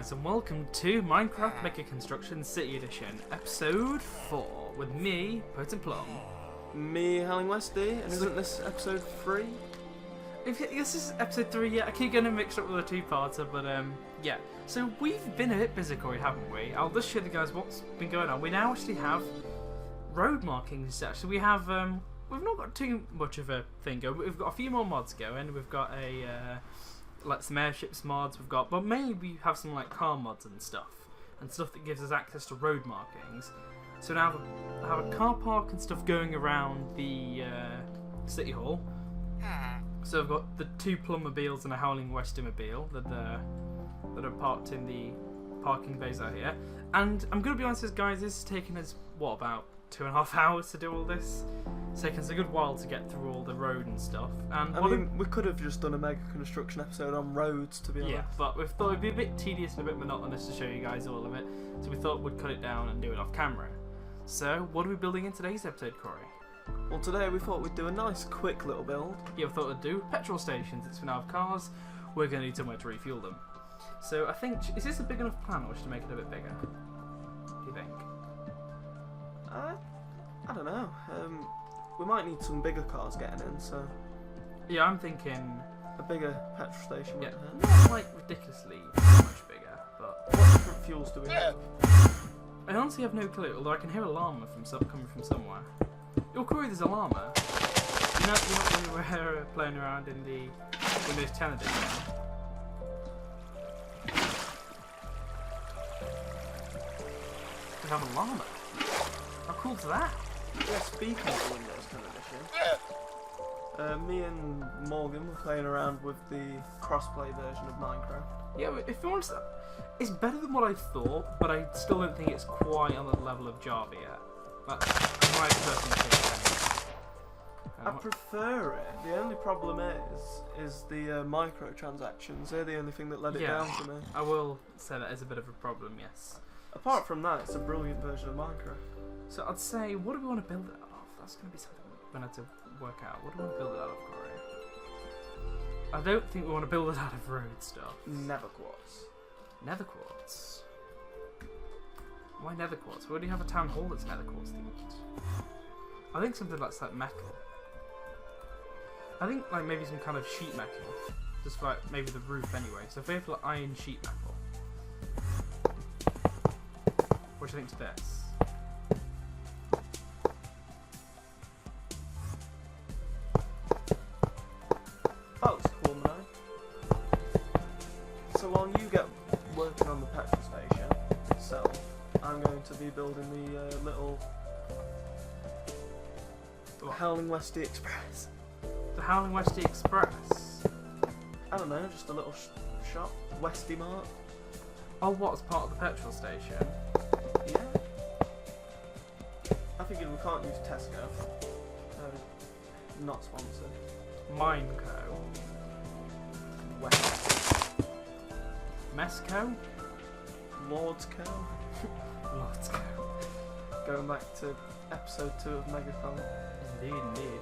guys, and welcome to Minecraft Mecha Construction City Edition, episode 4, with me, Petrol. Me, Westy, and isn't this episode 3? This is episode 3, yeah, I keep getting mixed up with a two-parter, but yeah. So we've been a bit busy, Corey, haven't we? I'll just show you guys what's been going on. We now actually have road markings, actually. We have, we've not got too much of a thing going, but we've got a few more mods going. We've got like some airships mods we've got, but mainly we have some like car mods and stuff that gives us access to road markings. So now I have a car park and stuff going around the city hall. So I've got the 2 Plummobiles and a Howling Westimobile that are parked in the parking bays out here. And I'm going to be honest, guys, this has taken us, what, about 2.5 hours to do all this? It's taken us a good while to get through all the road and stuff. And I mean, we could have just done a mega construction episode on roads, to be honest. Yeah, but we thought it'd be a bit tedious and a bit monotonous to show you guys all of it, so we thought we'd cut it down and do it off camera. So, what are we building in today's episode, Corey? Well, today we thought we'd do a nice, quick little build. Yeah, we thought we'd do petrol stations. Since we now have cars, we're going to need somewhere to refuel them. So, I think, is this a big enough plan, or should we make it a bit bigger? Do you think? I don't know. We might need some bigger cars getting in, so... Yeah, I'm thinking... a bigger petrol station. Yeah, not like ridiculously much bigger, but... What different fuels do we have? I honestly have no clue, although I can hear a llama coming from somewhere. Oh, Corey, there's a llama. You know when we were playing around in the Windows 10 edition? We have a llama. How cool is that? Yeah, speaking of Windows 10 edition, me and Morgan were playing around with the crossplay version of Minecraft. Yeah, if you want to, it's better than what I thought, but I still don't think it's quite on the level of Java yet. That's my personal opinion. I prefer it. The only problem is the microtransactions. They're the only thing that let it down for me. I will say that is a bit of a problem, yes. Apart from that, it's a brilliant version of Minecraft. So I'd say, what do we want to build it out of? That's going to be something we're going to have to work out. What do we want to build it out of, Corey? I don't think we want to build it out of road stuff. Nether quartz. Nether quartz? Why nether quartz? We already have a town hall that's nether quartz themed. I think something that's like metal. I think like maybe some kind of sheet metal. Just like maybe the roof anyway. So if we have like iron sheet metal. What do you think to this? That looks cool, man. So while you get working on the petrol station itself, I'm going to be building the little Howling Westy Express. The Howling Westy Express? I don't know, just a little shop, Westy Mart. Oh, what's part of the petrol station? Yeah. I figured we can't use Tesco. Not sponsored. Mineco. West. Mesco? Lord's Co. Lord's Co. Going back to episode 2 of Megacon. Indeed.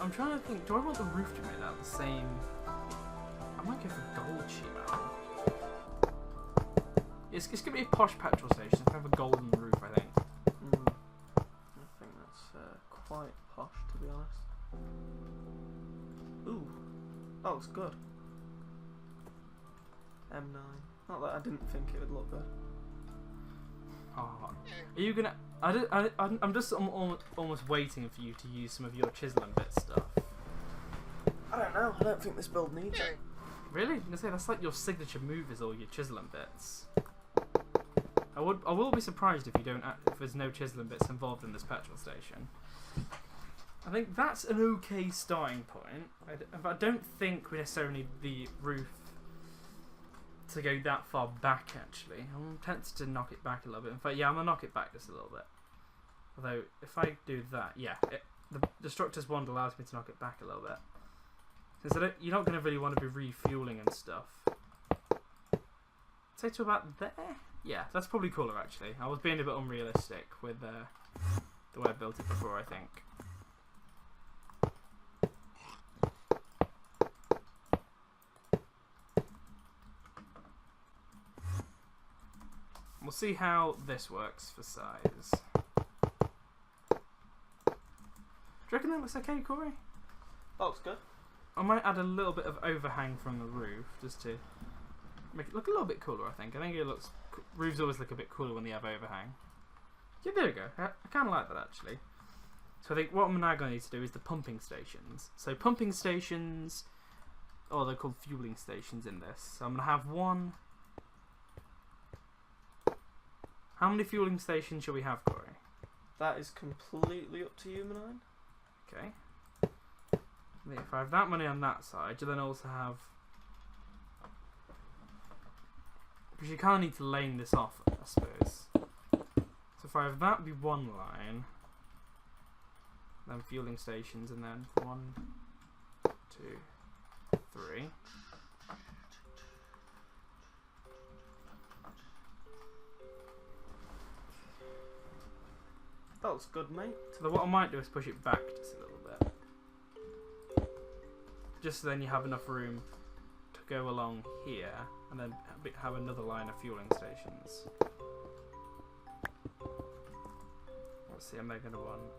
I'm trying to think, do I want the roof to be made out of the same... I might go for gold sheet metal. It's going to be a posh petrol station. It's going to have a golden roof, I think. I think that's quite posh, to be honest. Ooh, that looks good. M9. Not that I didn't think it would look good. Oh, are you gonna? I'm just almost waiting for you to use some of your chiseling bit stuff. I don't know. I don't think this build needs it. Really? I'm gonna say that's like your signature move is all your chiseling bits. I will be surprised if you don't. If there's no chiseling bits involved in this petrol station. I think that's an okay starting point. I don't think we necessarily need the roof to go that far back, actually. I'm tempted to knock it back a little bit. In fact, yeah, I'm going to knock it back just a little bit. Although, if I do that, yeah, the Destructor's Wand allows me to knock it back a little bit. Since you're not going to really want to be refueling and stuff. Say to about there? Yeah, that's probably cooler, actually. I was being a bit unrealistic with the way I built it before, I think. We'll see how this works for size. Do you reckon that looks okay, Corey? That looks good. I might add a little bit of overhang from the roof just to make it look a little bit cooler, I think. I think it looks... Roofs always look a bit cooler when they have overhang. Yeah, there we go. I kind of like that, actually. So I think what I'm now going to need to do is the pumping stations. So pumping stations... Oh, they're called fueling stations in this. So I'm going to have one... How many fueling stations shall we have, Corey? That is completely up to you, Manine. Okay. If I have that many on that side, you then also have... Because you kind of need to lane this off, I suppose. So if I have that be one line, then fueling stations, and then 1, 2, 3. That looks good, mate. So what I might do is push it back just a little bit. Just so then you have enough room to go along here, and then have another line of fueling stations. Let's see, I'm making one.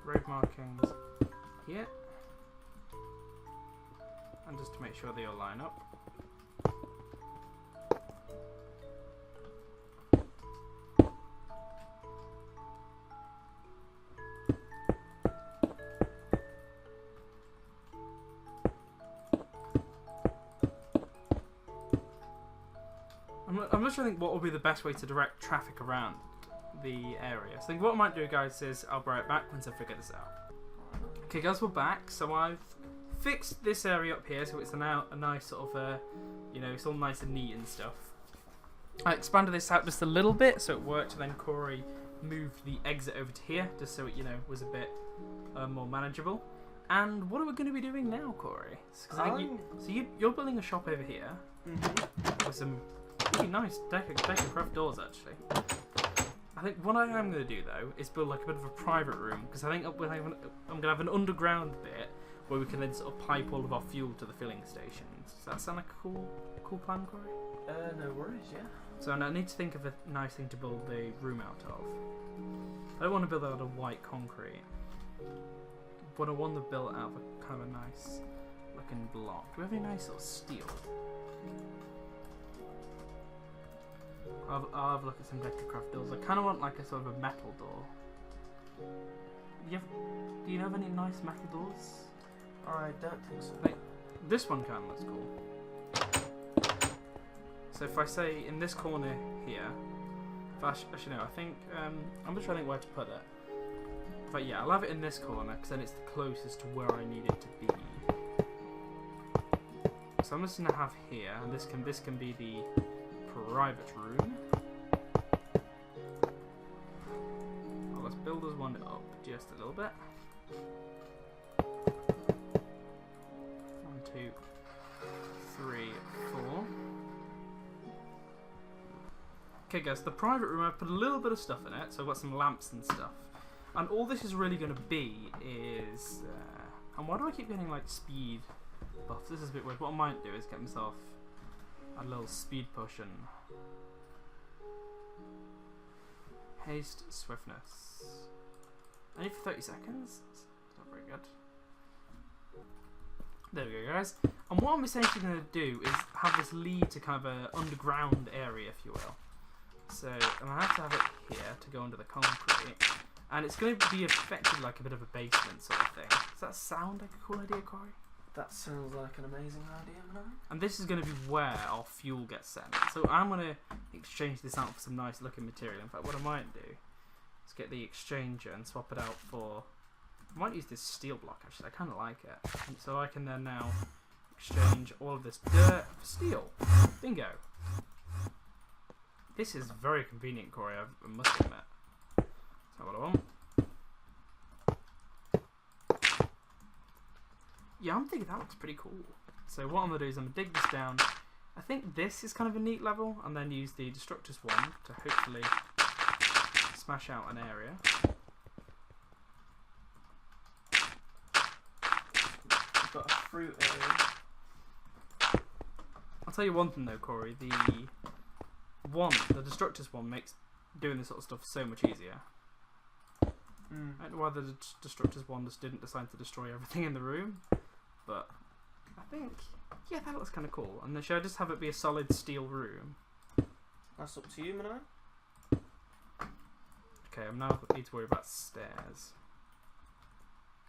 Road markings here. And just to make sure they all line up. I'm not sure what will be the best way to direct traffic around the area. So I think what I might do, guys, is I'll be right back once I figure this out. Okay, guys, we're back. So I've fixed this area up here, so it's now a nice sort of, you know, it's all nice and neat and stuff. I expanded this out just a little bit, so it worked. And then Corey moved the exit over to here, just so it, you know, was a bit more manageable. And what are we going to be doing now, Corey? You're building a shop over here with some really nice Decacraft doors, actually. I think what I am going to do, though, is build like a bit of a private room, because I think I'm going to have an underground bit where we can then sort of pipe all of our fuel to the filling stations. Does that sound like a cool plan, Corey? No worries, yeah. So I need to think of a nice thing to build the room out of. I don't want to build it out of white concrete, but I want to build it out of a kind of a nice looking block. Do we have any nice sort of steel? I'll have a look at some Decacraft doors. I kind of want like a sort of a metal door. Do you know of any nice metal doors? I don't think so. Like, this one kind of looks cool. So if I say in this corner here, actually no, I think I'm just trying to think where to put it. But yeah, I'll have it in this corner because then it's the closest to where I need it to be. So I'm just gonna have here, and this can be the private room. Well, let's build this one up just a little bit. 1, 2, 3, 4. Okay, guys, the private room, I've put a little bit of stuff in it, so I've got some lamps and stuff. And all this is really going to be is... and why do I keep getting, like, speed buffs? This is a bit weird. What I might do is get myself a little speed potion. Haste, swiftness. Only for 30 seconds? It's not very good. There we go, guys. And what I'm essentially going to do is have this lead to kind of an underground area, if you will. So I'm going to have it here to go under the concrete. And it's going to be affected like a bit of a basement sort of thing. Does that sound like a cool idea, Corey? That sounds like an amazing idea, Manine. And this is going to be where our fuel gets sent. So I'm going to exchange this out for some nice looking material. In fact, what I might do is get the exchanger and swap it out for... I might use this steel block, actually. I kind of like it. And so I can then now exchange all of this dirt for steel. Bingo. This is very convenient, Corey, I must admit. That's what I want. Yeah, I'm thinking that looks pretty cool. So what I'm going to do is I'm going to dig this down. I think this is kind of a neat level, and then use the Destructors one to hopefully smash out an area. We've got a fruit area. I'll tell you one thing though, Corey. The Destructors one makes doing this sort of stuff so much easier. I don't know why the Destructors one just didn't decide to destroy everything in the room, but I think, yeah, that looks kind of cool. And then should I just have it be a solid steel room? That's up to you, Manai. Okay, I'm now need to worry about stairs.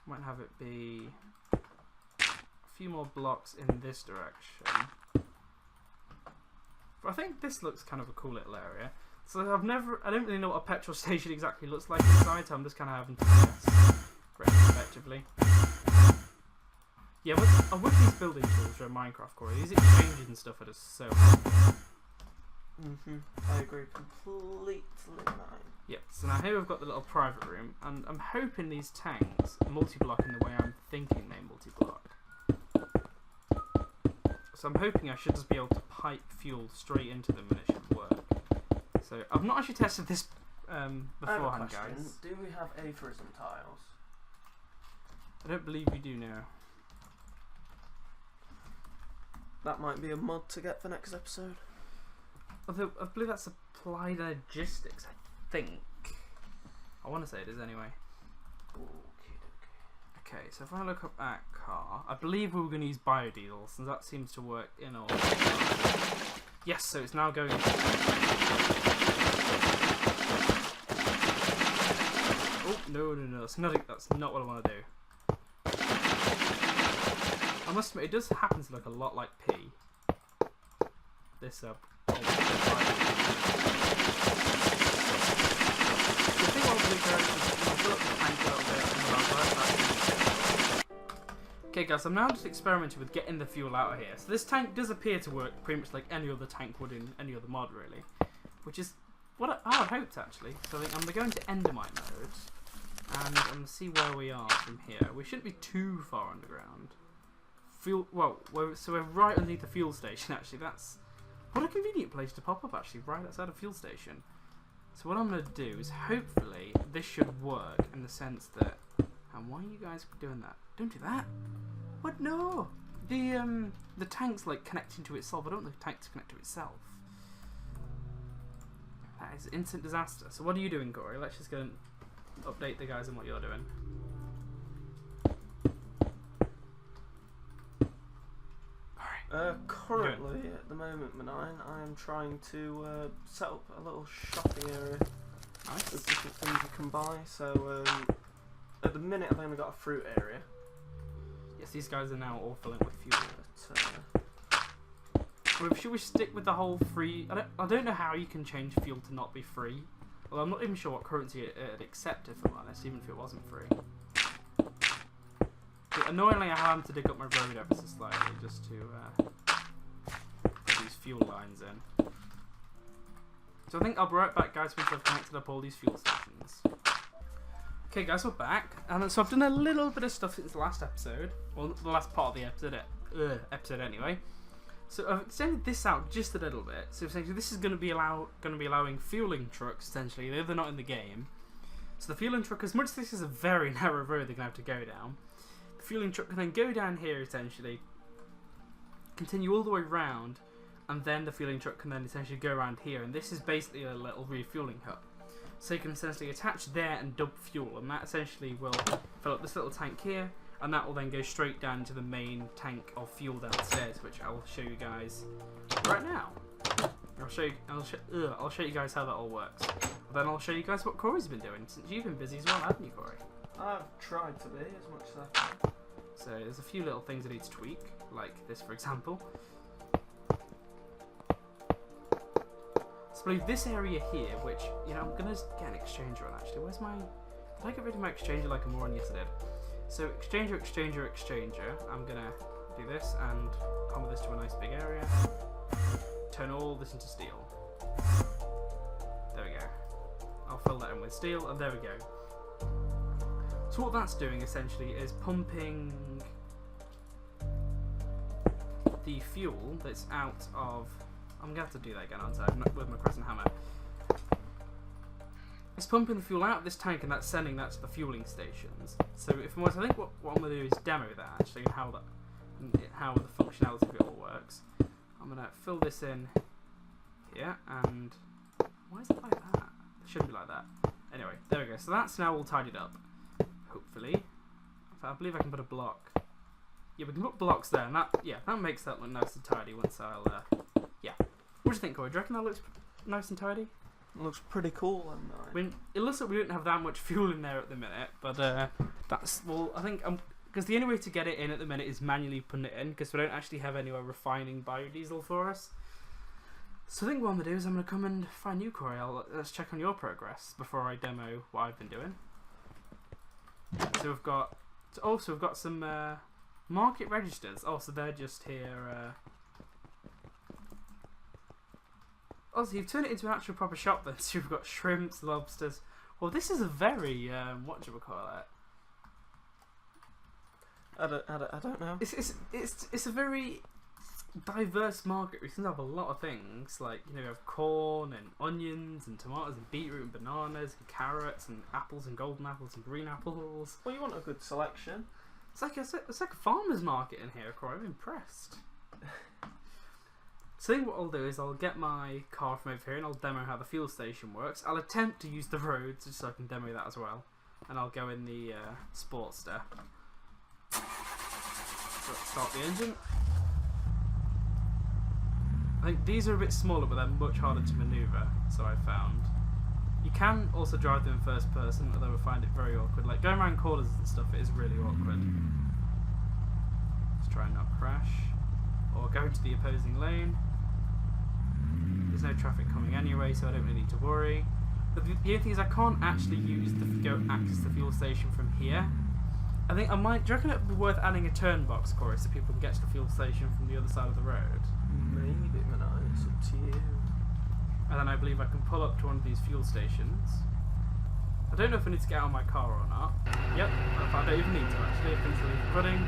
Might have it be a few more blocks in this direction. But I think this looks kind of a cool little area. So I don't really know what a petrol station exactly looks like inside, so I'm just kind of having to guess retrospectively. Yeah, I wish these building tools were in Minecraft, Corey. These exchanges and stuff are just so helpful. I agree completely, Manai. Yep, so now here we've got the little private room, and I'm hoping these tanks multi-block in the way I'm thinking they multi-block. So I'm hoping I should just be able to pipe fuel straight into them and it should work. So I've not actually tested this beforehand, guys. Do we have aphorism tiles? I don't believe we do now. That might be a mod to get for next episode. Although I believe that's applied logistics, I think. I want to say it is anyway. Okay, so if I look up at car, I believe we were going to use biodiesel, since that seems to work in all. Yes, so it's now going. Oh no, that's not what I want to do. I must admit, it does happen to look a lot like P. This Okay guys, I'm now just experimenting with getting the fuel out of here. So this tank does appear to work pretty much like any other tank would in any other mod really. Which is what I had hoped actually. So I think I'm going to Endermite mode. And I'm going to see where we are from here. We shouldn't be too far underground. So we're right underneath the fuel station actually. That's what a convenient place to pop up actually, right outside a fuel station. So what I'm going to do is hopefully this should work in the sense that... And why are you guys doing that? Don't do that. What? No. The tank's like connecting to itself. I don't want the tank to connect to itself. That is instant disaster. So what are you doing, Corey? Let's just go and update the guys on what you're doing. Currently, at the moment, Manai, I am trying to set up a little shopping area. Nice. With different things you can buy. So at the minute, I've only got a fruit area. Yes, these guys are now all filling with fuel. But, should we stick with the whole free? I don't know how you can change fuel to not be free. Well, I'm not even sure what currency it'd accept, if I'm honest, even if it wasn't free. But annoyingly, I have to dig up my road ever so slightly just to put these fuel lines in. So I think I'll be right back, guys, once I've connected up all these fuel stations. Okay, guys, we're back, and so I've done a little bit of stuff since the last episode. Well, the last part of the episode, anyway. So I've extended this out just a little bit. So essentially, this is going to be allowing fueling trucks. Essentially, they're not in the game. So the fueling truck, as much as this is a very narrow road, they're going to have to go down. The fueling truck can then go down here, essentially, continue all the way round, and then the fueling truck can then essentially go around here. And this is basically a little refueling hub. So you can essentially attach there and dump fuel, and that essentially will fill up this little tank here, and that will then go straight down to the main tank of fuel downstairs, which I will show you guys right now. I'll show you guys how that all works. Then I'll show you guys what Corey's been doing, since you've been busy as well, haven't you, Corey? I've tried to be as much as I can. So there's a few little things I need to tweak, like this, for example. So I believe this area here, which, you know, I'm going to get an exchanger on actually. Where's my... Did I get rid of my exchanger like a moron? Yes, I did. So exchanger. I'm going to do this and convert this to a nice big area. Turn all this into steel. There we go. I'll fill that in with steel, and there we go. So what that's doing essentially is pumping the fuel that's out of... I'm going to have to do that again, aren't I? With my crescent hammer. It's pumping the fuel out of this tank, and that's sending that to the fueling stations. So if I'm honest, I think what I'm going to do is demo that actually, and how the functionality of it all works. I'm I'm going to fill this in here, and why is it like that? It shouldn't be like that. Anyway, there we go. So that's now all tidied up, hopefully. I believe I can put a block. Yeah, we can put blocks there, and that makes that look nice and tidy once I'll, yeah. What do you think, Corey? Do you reckon that looks nice and tidy? It looks pretty cool, and I mean, it looks like we don't have that much fuel in there at the minute, but that's, well, I think, because the only way to get it in at the minute is manually putting it in, because we don't actually have anywhere refining biodiesel for us. So I think what I'm going to do is I'm going to come and find you, Corey. Let's check on your progress before I demo what I've been doing. So we've got, we've got some market registers. Oh, so they're just here. Also, you've turned it into an actual proper shop then. So you've got shrimps, lobsters. Well, this is a very what do we call it? I don't know. It's a very diverse market. We seem to have a lot of things, like, you know, we have corn and onions and tomatoes and beetroot and bananas and carrots and apples and golden apples and green apples. Well, you want a good selection. It's like a farmer's market in here, Corey. I'm impressed. So I think what I'll do is I'll get my car from over here and I'll demo how the fuel station works. I'll attempt to use the roads just so I can demo that as well. And I'll go in the Sportster. So let's start the engine. I think these are a bit smaller, but they're much harder to manoeuvre, so I found. You can also drive them in first person, although I find it very awkward. Like, going around corners and stuff, it is really awkward. Let's try and not crash. Or go into the opposing lane. There's no traffic coming anyway, so I don't really need to worry. But the only thing is I can't actually access the fuel station from here. I think I might. Do you reckon it would be worth adding a turn box, Corey, so people can get to the fuel station from the other side of the road? Maybe, but no, it's up to you. And then I believe I can pull up to one of these fuel stations. I don't know if I need to get out of my car or not. Yep, I don't even need to actually. I can leave running.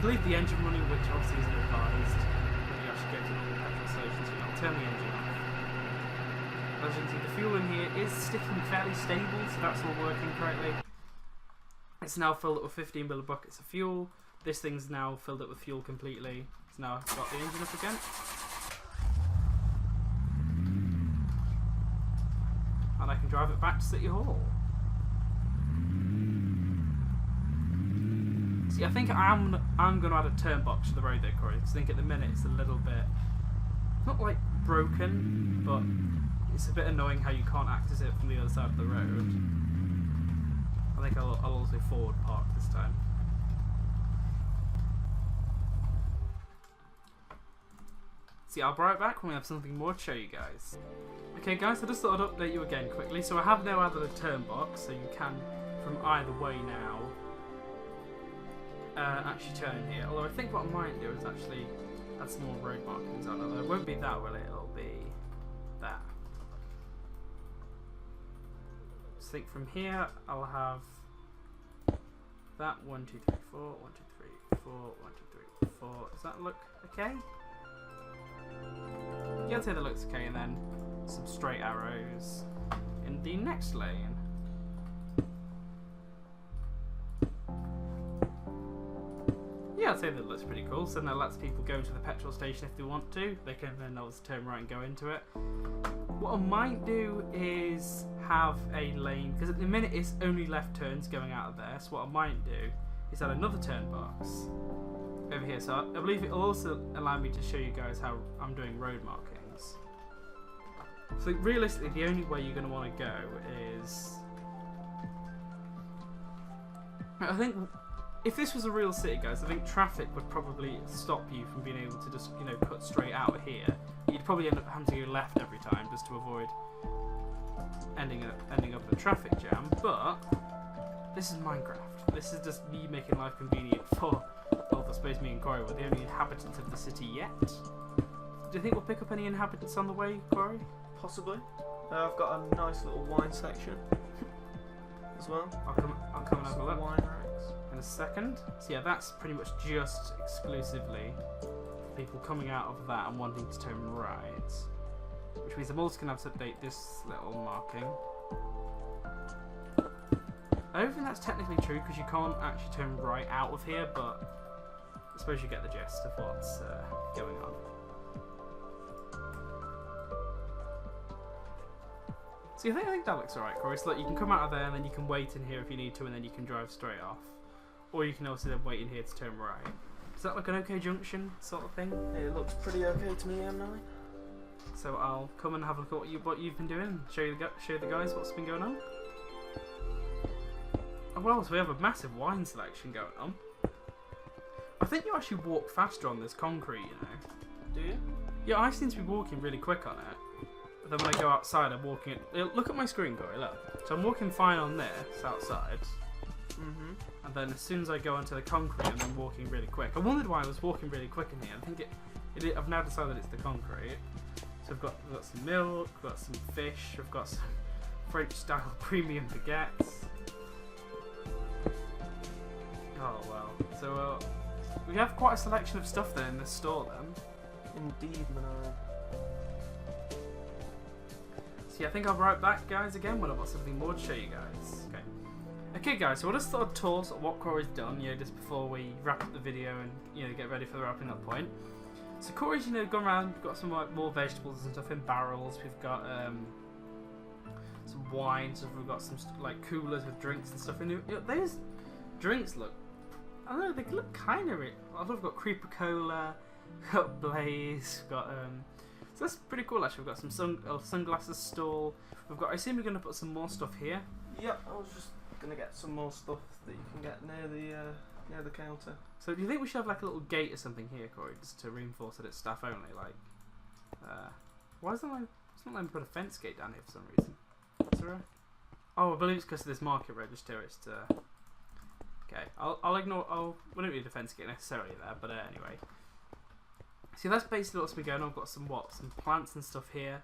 Leave the engine running, which obviously isn't advised when you actually go to normal petrol stations. So I'll turn the engine off. As you can see, the fuel in here is sticking fairly stable, so that's all working correctly. It's now filled up with 15 ml buckets of fuel. This thing's now filled up with fuel completely. So now I've got the engine up again. And I can drive it back to City Hall. See, I think I'm going to add a turn box to the road there, Corey. Because I think at the minute it's a little bit, not like broken, but it's a bit annoying how you can't access it from the other side of the road. I think I'll also forward park this time. See, I'll be right back when we have something more to show you guys. Okay guys, I just thought I'd update you again quickly. So I have now added a turn box, so you can, from either way now, actually turn in here. Although I think what I might do is actually add some more road markings on. Although it won't be that, will it? It'll be that. So I think from here I'll have that 1, 2, 3, 4, 1, 2, 3, 4, 1, 2, 3, 4. Does that look okay? Yeah, I'd say that looks okay, and then some straight arrows in the next lane. Yeah, I'd say that looks pretty cool. So then that lets people go to the petrol station if they want to. They can then always turn right and go into it. What I might do is have a lane, because at the minute it's only left turns going out of there. So what I might do is add another turn box over here. So I believe it'll also allow me to show you guys how I'm doing road markings. So realistically, the only way you're going to want to go is, I think, if this was a real city, guys, I think traffic would probably stop you from being able to just, you know, cut straight out of here. You'd probably end up having to go left every time just to avoid ending up in a traffic jam. But this is Minecraft. This is just me making life convenient for, well, I suppose me and Corey were the only inhabitants of the city yet. Do you think we'll pick up any inhabitants on the way, Corey? Possibly. I've got a nice little wine section as well. I'll come and have a look wine racks in a second. So yeah, that's pretty much just exclusively for people coming out of that and wanting to turn right. Which means I'm also going to have to update this little marking. I don't think that's technically true because you can't actually turn right out of here, but I suppose you get the gist of what's going on. See, I think that looks alright, Corey. So look, you can come out of there and then you can wait in here if you need to, and then you can drive straight off. Or you can also then wait in here to turn right. Does that look an okay junction sort of thing? It looks pretty okay to me, M9. So I'll come and have a look at what you've been doing. Show the guys what's been going on. Oh, well, so we have a massive wine selection going on. I think you actually walk faster on this concrete, you know. Do you? Yeah, I seem to be walking really quick on it. But then when I go outside, I'm walking. Look at my screen, Corey. Look. So I'm walking fine on this outside. And then as soon as I go onto the concrete, I'm walking really quick. I wondered why I was walking really quick in here. I think I've now decided it's the concrete. So we've got some milk, we've got some fish, we've got some French-style premium baguettes. Oh well. So we have quite a selection of stuff then in this store then. Indeed, Manard. So yeah, I think I'll be right back, guys, again when I've got something more to show you guys. Okay. Okay, guys, so we'll just sort of tour what Corey's done, you know, just before we wrap up the video and, you know, get ready for the wrapping up point. So Corey's, you know, gone around, got some like more vegetables and stuff in barrels. We've got some wines, we've got some like coolers with drinks and stuff in. You know, those drinks look, I don't know, they look kind of. I've got Creeper Cola, got Blaze, got so that's pretty cool actually. We've got some sunglasses stall. We've got. I assume we're gonna put some more stuff here. Yep, I was just gonna get some more stuff that you can get near the counter. So do you think we should have like a little gate or something here, Corey, just to reinforce that it's staff only? Like, why isn't it's not letting me put a fence gate down here for some reason? That's alright. Oh, I believe it's because of this market register. It's okay. I'll ignore. We don't need a fence gate necessarily there, but anyway. See, that's basically what's been going on. I've got some plants and stuff here.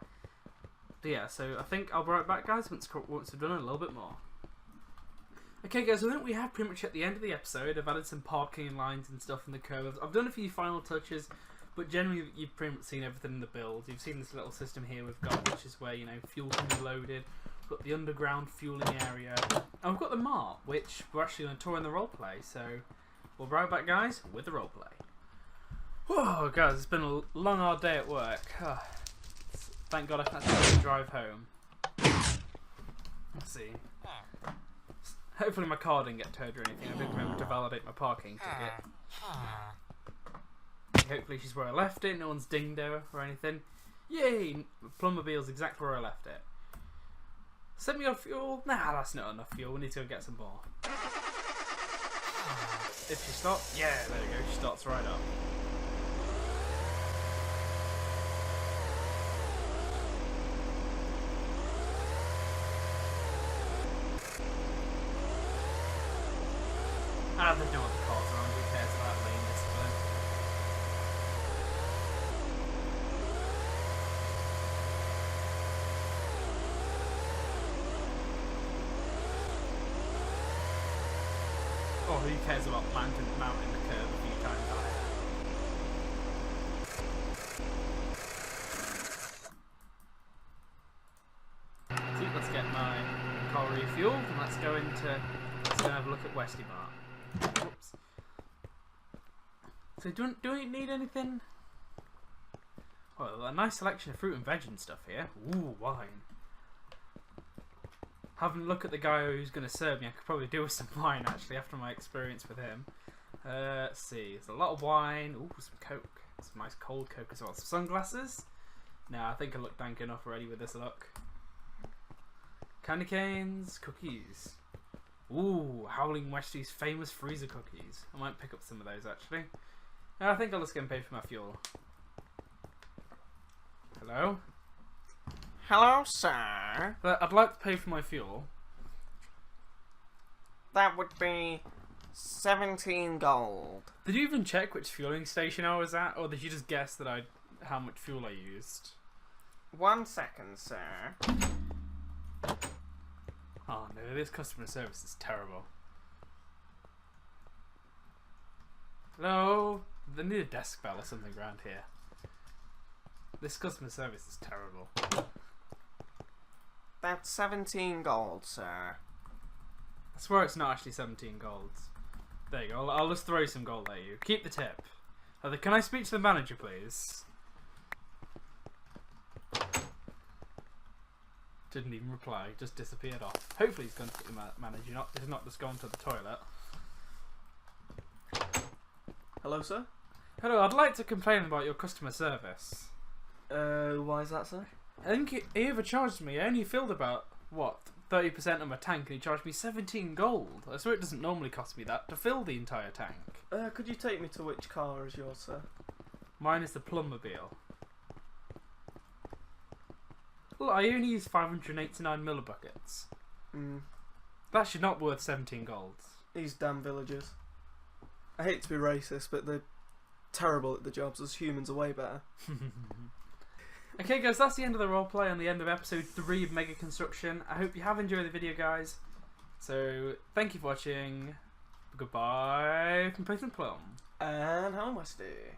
But yeah, so I think I'll be right back, guys, once we've done a little bit more. Okay, guys, I think we have pretty much at the end of the episode. I've added some parking lines and stuff in the curves. I've done a few final touches, but generally you've pretty much seen everything in the build. You've seen this little system here we've got, which is where, you know, fuel can be loaded. We've got the underground fueling area. And we've got the mart, which we're actually going to tour in the roleplay. So we'll be right back, guys, with the roleplay. Whoa, guys, it's been a long, hard day at work. Thank God I can't actually drive home. Let's see. Hopefully my car didn't get towed or anything. I didn't remember to validate my parking ticket. Hopefully she's where I left it. No one's dinged her or anything. Yay! Plummobile's exactly where I left it. Send me off fuel? Nah, that's not enough fuel. We need to go get some more. If she stops, yeah, there we go. She starts right up. There's no other cars around. Who cares about lane discipline? Oh, who cares about mounting the curve a few times higher? So let's get my car refueled and let's go and have a look at Westy Mart. Oops. So do we need anything? Well, a nice selection of fruit and veg and stuff here. Ooh, wine. Having a look at the guy who's going to serve me, I could probably do with some wine actually after my experience with him. Let's see, there's a lot of wine. Ooh, some Coke. Some nice cold Coke as well. Some sunglasses. No, I think I look dank enough already with this look. Candy canes, cookies. Ooh, Howling Westy's famous freezer cookies. I might pick up some of those actually. No, I think I'll just get paid for my fuel. Hello? Hello, sir. I'd like to pay for my fuel. That would be 17 gold. Did you even check which fueling station I was at, or did you just guess that how much fuel I used? 1 second, sir. Oh no, this customer service is terrible. Hello? They need a desk bell or something around here. This customer service is terrible. That's 17 gold, sir. I swear it's not actually 17 golds. There you go, I'll just throw some gold at you. Keep the tip. Can I speak to the manager, please? Didn't even reply, just disappeared off. Hopefully he's gone to the manager, he's not just gone to the toilet. Hello, sir? Hello, I'd like to complain about your customer service. Why is that, sir? I think he overcharged me. I only filled about, what, 30% of my tank and he charged me 17 gold. I swear it doesn't normally cost me that to fill the entire tank. Could you take me to which car is yours, sir? Mine is the Plumbmobile. Look, I only use 589 millibuckets. That's not worth 17 golds. These damn villagers. I hate to be racist, but they're terrible at the jobs. As humans are way better. Okay guys, that's the end of the roleplay and the end of episode 3 of Mega Construction. I hope you have enjoyed the video, guys. So, thank you for watching. Goodbye from Petrol Plum. And how am I stay?